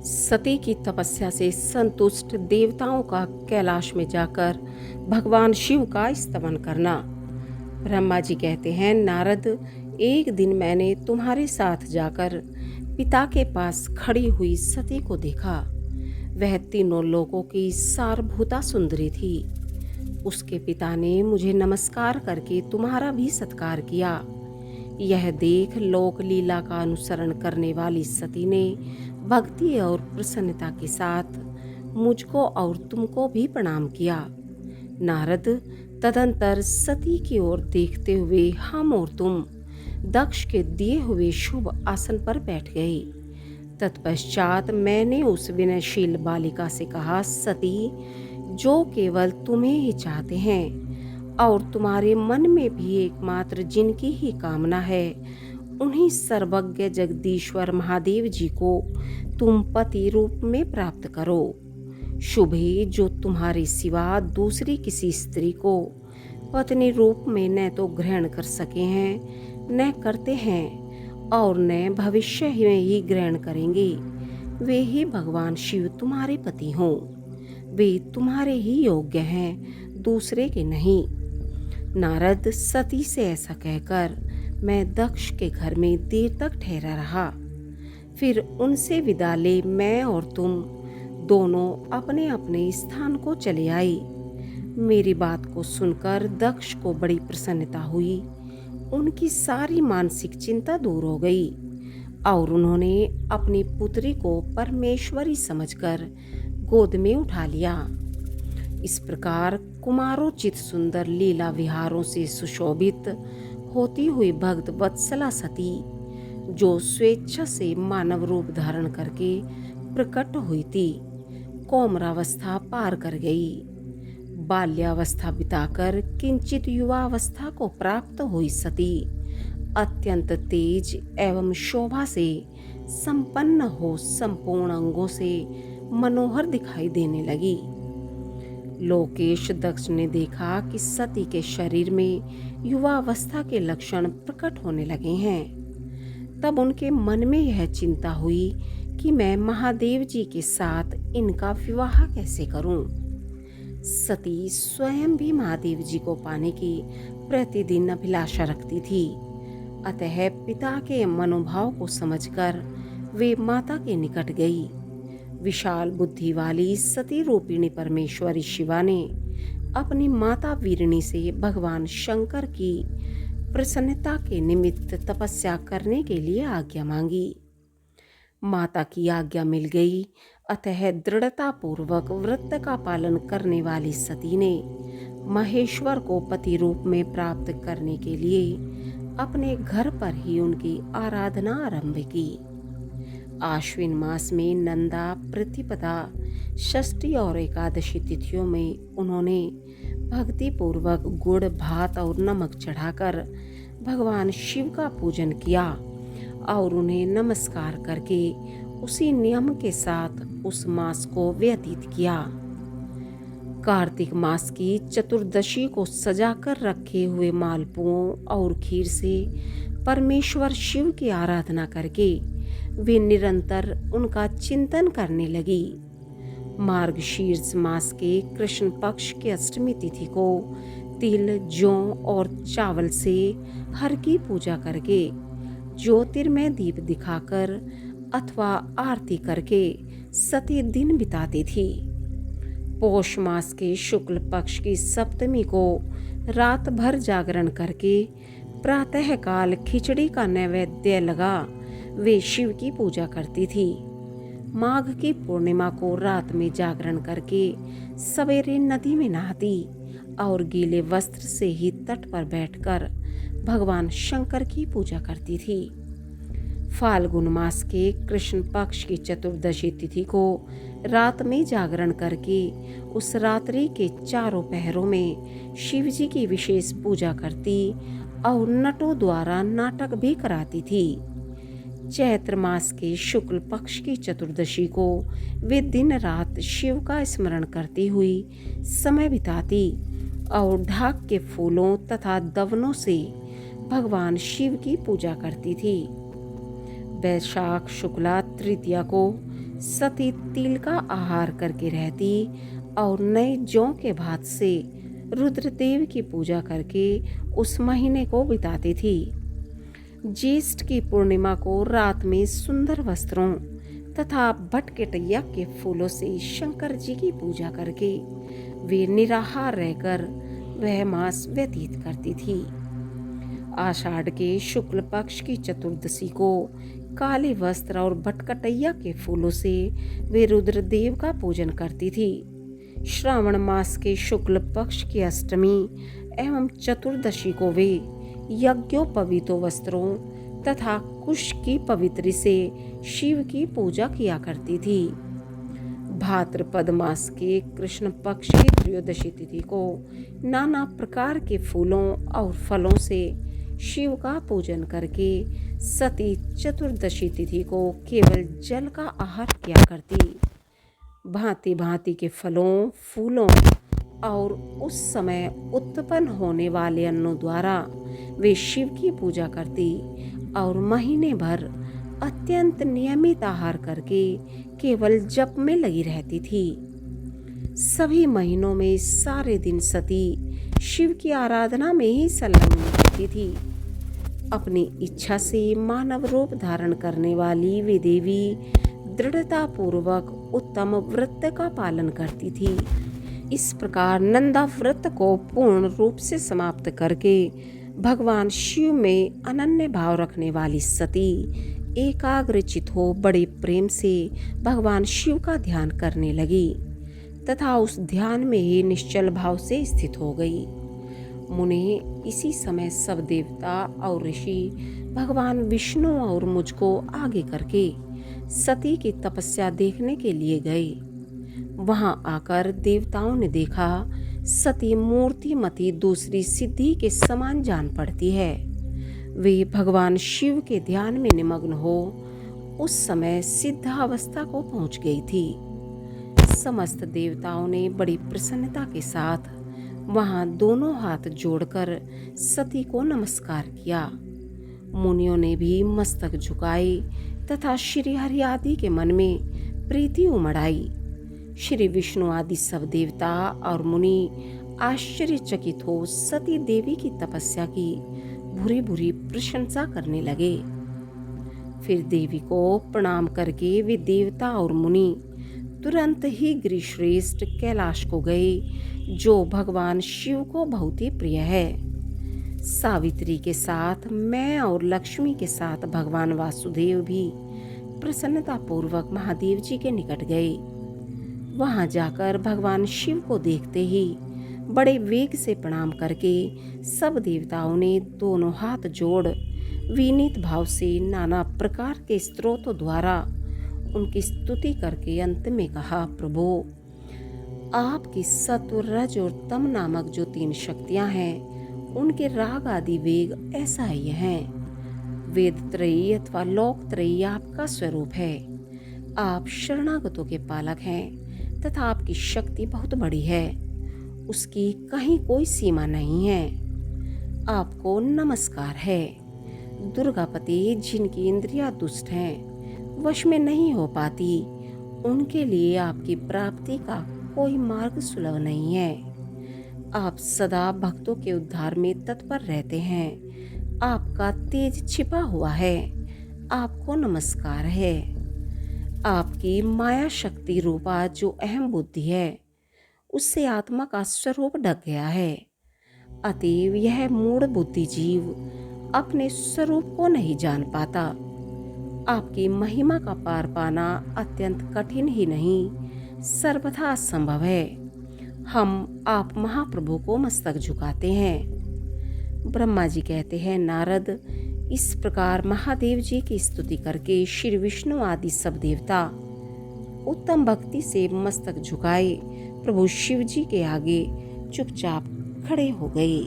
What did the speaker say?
सती की तपस्या से संतुष्ट देवताओं का कैलाश में जाकर भगवान शिव का स्तवन करना। ब्रह्मा जी कहते हैं, नारद, एक दिन मैंने तुम्हारे साथ जाकर पिता के पास खड़ी हुई सती को देखा। वह तीनों लोकों की सारभूता सुंदरी थी। उसके पिता ने मुझे नमस्कार करके तुम्हारा भी सत्कार किया। यह देख लोक लीला का अनुसरण करने वाली सती ने भक्ति और प्रसन्नता के साथ मुझको और तुमको भी प्रणाम किया। नारद, तदंतर सती की ओर देखते हुए हम और तुम दक्ष के दिए हुए शुभ आसन पर बैठ गए। तत्पश्चात मैंने उस विनयशील बालिका से कहा, सती, जो केवल तुम्हें ही चाहते हैं और तुम्हारे मन में भी एकमात्र जिनकी ही कामना है, उन्हीं सर्वज्ञ जगदीश्वर महादेव जी को तुम पति रूप में प्राप्त करो। शुभ है जो तुम्हारे सिवा दूसरी किसी स्त्री को पत्नी रूप में न तो ग्रहण कर सके हैं, न करते हैं और न भविष्य में ही ग्रहण करेंगे। वे ही भगवान शिव तुम्हारे पति हों। वे तुम्हारे ही योग्य हैं, दूसरे के नहीं। नारद, सती से ऐसा कहकर मैं दक्ष के घर में देर तक ठहरा रहा। फिर उनसे विदा ले मैं और तुम दोनों अपने अपने स्थान को चले आए। मेरी बात को सुनकर दक्ष को बड़ी प्रसन्नता हुई। उनकी सारी मानसिक चिंता दूर हो गई और उन्होंने अपनी पुत्री को परमेश्वरी समझकर गोद में उठा लिया। इस प्रकार कुमारोचित सुंदर लीला विहारों से सुशोभित होती हुई भक्त वत्सला सती, जो स्वेच्छा से मानव रूप धारण करके प्रकट हुई थी, कौमारावस्था पार कर गई। बाल्यावस्था बिताकर किंचित युवावस्था को प्राप्त हुई सती अत्यंत तेज एवं शोभा से संपन्न हो संपूर्ण अंगों से मनोहर दिखाई देने लगी। लोकेश दक्ष ने देखा कि सती के शरीर में युवावस्था के लक्षण प्रकट होने लगे हैं। तब उनके मन में यह चिंता हुई कि मैं महादेव जी के साथ इनका विवाह कैसे करूं। सती स्वयं भी महादेव जी को पाने की प्रतिदिन अभिलाषा रखती थी। अतः पिता के मनोभाव को समझकर वे माता के निकट गई। विशाल बुद्धि वाली सती रूपिणी परमेश्वरी शिवा ने अपनी माता वीरणी से भगवान शंकर की प्रसन्नता के निमित्त तपस्या करने के लिए आज्ञा मांगी। माता की आज्ञा मिल गई। अतः दृढ़ता पूर्वक व्रत का पालन करने वाली सती ने महेश्वर को पति रूप में प्राप्त करने के लिए अपने घर पर ही उनकी आराधना आरंभ की। आश्विन मास में नंदा, प्रतिपदा, षष्ठी और एकादशी तिथियों में उन्होंने भक्ति पूर्वक गुड़, भात और नमक चढ़ाकर भगवान शिव का पूजन किया और उन्हें नमस्कार करके उसी नियम के साथ उस मास को व्यतीत किया। कार्तिक मास की चतुर्दशी को सजाकर रखे हुए मालपुओं और खीर से परमेश्वर शिव की आराधना करके वे निरंतर उनका चिंतन करने लगी। मार्गशीर्ष मास के कृष्ण पक्ष की अष्टमी तिथि को तिल, जौ और चावल से हर की पूजा करके, ज्योतिर्मय दीप दिखाकर अथवा आरती करके सती दिन बिताती थी। पौष मास के शुक्ल पक्ष की सप्तमी को रात भर जागरण करके प्रातःकाल खिचड़ी का नैवेद्य लगा वे शिव की पूजा करती थी। माघ की पूर्णिमा को रात में जागरण करके सवेरे नदी में नहाती और गीले वस्त्र से ही तट पर बैठकर भगवान शंकर की पूजा करती थी। फाल्गुन मास के कृष्ण पक्ष की चतुर्दशी तिथि को रात में जागरण करके उस रात्रि के चारों पहरों में शिव जी की विशेष पूजा करती और नटों द्वारा नाटक भी कराती थी। चैत्र मास के शुक्ल पक्ष की चतुर्दशी को वे दिन रात शिव का स्मरण करती हुई समय बिताती और ढाक के फूलों तथा दवनों से भगवान शिव की पूजा करती थी। वैशाख शुक्ला तृतीया को सती तिल का आहार करके रहती और नए जौ के भात से रुद्रदेव की पूजा करके उस महीने को बिताती थी। ज्येष्ठ की पूर्णिमा को रात में सुंदर वस्त्रों तथा भटकेटैया के फूलों से शंकर जी की पूजा करके वे निराहार रहकर वह मास व्यतीत करती थी। आषाढ़ के शुक्ल पक्ष की चतुर्दशी को काले वस्त्र और भटकटैया के फूलों से वे रुद्रदेव का पूजन करती थी। श्रावण मास के शुक्ल पक्ष की अष्टमी एवं चतुर्दशी को वे यज्ञोपवीतो वस्त्रों तथा कुश की पवित्री से शिव की पूजा किया करती थी। भाद्रपद मास के कृष्ण पक्ष की त्रयोदशी तिथि को नाना प्रकार के फूलों और फलों से शिव का पूजन करके सती चतुर्दशी तिथि को केवल जल का आहार किया करती। भांति भांति के फलों, फूलों और उस समय उत्पन्न होने वाले अन्नों द्वारा वे शिव की पूजा करती और महीने भर अत्यंत नियमित आहार करके केवल जप में लगी रहती थी। सभी महीनों में सारे दिन सती शिव की आराधना में ही संलग्न रहती थी। अपनी इच्छा से मानव रूप धारण करने वाली वे देवी दृढ़ता पूर्वक उत्तम व्रत का पालन करती थी। इस प्रकार नंदा व्रत को पूर्ण रूप से समाप्त करके भगवान शिव में अनन्य भाव रखने वाली सती एकाग्रचित हो बड़े प्रेम से भगवान शिव का ध्यान करने लगी तथा उस ध्यान में ही निश्चल भाव से स्थित हो गई। मुने इसी समय सब देवता और ऋषि भगवान विष्णु और मुझको आगे करके सती की तपस्या देखने के लिए गए। वहां आकर देवताओं ने देखा सती मूर्तिमती दूसरी सिद्धि के समान जान पड़ती है। वे भगवान शिव के ध्यान में निमग्न हो उस समय सिद्धावस्था को पहुंच गई थी। समस्त देवताओं ने बड़ी प्रसन्नता के साथ वहां दोनों हाथ जोड़कर सती को नमस्कार किया। मुनियों ने भी मस्तक झुकाए तथा श्री हरि आदि के मन में प्रीति उमड़ाई। श्री विष्णु आदि सब देवता और मुनि आश्चर्यचकित हो सती देवी की तपस्या की भूरी भूरी प्रशंसा करने लगे। फिर देवी को प्रणाम करके वे देवता और मुनि तुरंत ही गिरिश्रेष्ठ कैलाश को गए जो भगवान शिव को बहुत ही प्रिय है। सावित्री के साथ मैं और लक्ष्मी के साथ भगवान वासुदेव भी प्रसन्नता पूर्वक महादेव जी के निकट गए। वहां जाकर भगवान शिव को देखते ही बड़े वेग से प्रणाम करके सब देवताओं ने दोनों हाथ जोड़ विनीत भाव से नाना प्रकार के स्तोत्रों द्वारा उनकी स्तुति करके अंत में कहा, प्रभु आपकी सत्व, रज और तम नामक जो 3 शक्तियां हैं उनके राग आदि वेग ऐसा ही हैं। वेद त्रयी अथवा लोक त्रयी आपका स्वरूप है। आप शरणागतों के पालक हैं तथा आपकी शक्ति बहुत बड़ी है, उसकी कहीं कोई सीमा नहीं है। आपको नमस्कार है। दुर्गापति जिनकी इंद्रियां दुष्ट हैं, वश में नहीं हो पाती, उनके लिए आपकी प्राप्ति का कोई मार्ग सुलभ नहीं है। आप सदा भक्तों के उद्धार में तत्पर रहते हैं। आपका तेज छिपा हुआ है। आपको नमस्कार है। आपकी माया शक्ति रूपा जो अहम बुद्धि है उससे आत्मा का स्वरूप ढक गया है। अतएव यह मूढ़ बुद्धि जीव अपने स्वरूप को नहीं जान पाता। आपकी महिमा का पार पाना अत्यंत कठिन ही नहीं सर्वथा असंभव है। हम आप महाप्रभु को मस्तक झुकाते हैं। ब्रह्मा जी कहते हैं, नारद इस प्रकार महादेव जी की स्तुति करके श्री विष्णु आदि सब देवता उत्तम भक्ति से मस्तक झुकाए प्रभु शिव जी के आगे चुपचाप खड़े हो गए।